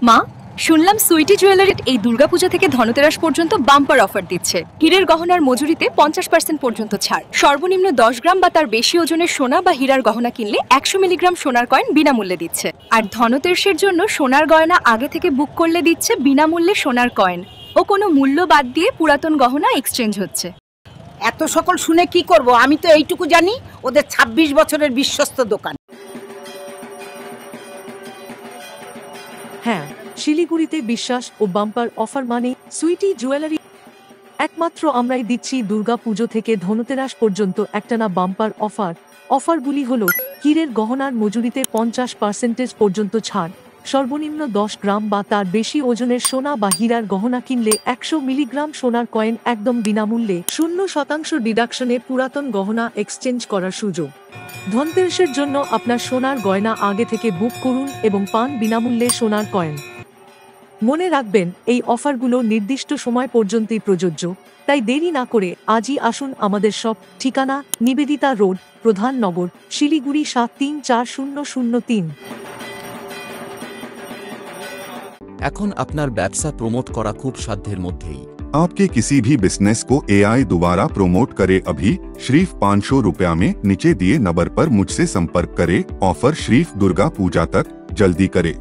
মা, শুনলাম সুইটি জুয়েলারি এই দুর্গাপূজা থেকে ধনতেরাস পর্যন্ত বাম্পার অফার দিচ্ছে। হীরের গহনার মজুরিতে 50% পর্যন্ত ছাড়। সর্বনিম্ন 10 গ্রাম বা তার বেশি ওজনের সোনা বা হীরার গহনা কিনলে 100 মিলিগ্রাম সোনার কয়েন বিনামূল্যে দিচ্ছে। আর ধনতেরাসের জন্য সোনার গয়না আগে থেকে বুক করলে দিচ্ছে বিনামূল্যে সোনার কয়েন ও কোনো মূল্য বাদ দিয়ে পুরাতন গহনা এক্সচেঞ্জ হচ্ছে। এত সকল শুনে কি করব? আমি তো এইটুকু জানি, ওদের 26 বছরের বিশ্বস্ত দোকান। হ্যাঁ, শিলিগুড়িতে বিশ্বাস ও বাম্পার অফার মানে সুইটি জুয়েলারি। একমাত্র আমরাই দিচ্ছি দুর্গা পুজো থেকে ধনতেরাস পর্যন্ত একটানা বাম্পার অফার। অফারগুলি হলো হীরের গহনার মজুরিতে 50% পর্যন্ত ছাড়, সর্বনিম্ন 10 গ্রাম বা তার বেশি ওজনের সোনা বা হীরার গহনা কিনলে 100 মিলিগ্রাম সোনার কয়েন একদম বিনামূল্যে 0% ডিডাকশনে পুরাতন গহনা এক্সচেঞ্জ করার সুযোগ। ধনতেরাসের জন্য আপনার সোনার গয়না আগে থেকে বুক করুন এবং পান বিনামূল্যে সোনার কয়েন। মনে রাখবেন, এই অফারগুলো নির্দিষ্ট সময় পর্যন্তই প্রযোজ্য, তাই দেরি না করে আজই আসুন আমাদের শপ। ঠিকানা: নিবেদিতা রোড, প্রধাননগর, শিলিগুড়ি 734003। এখন আপনার ব্যবসা প্রমোট করা খুব সাধ্যের মধ্যেই। आपके किसी भी बिजनेस को AI दोबारा प्रमोट करे अभी सिर्फ 500 रुपया में नीचे दिए नंबर पर मुझसे संपर्क करे। ऑफर सिर्फ दुर्गा पूजा तक, जल्दी करे।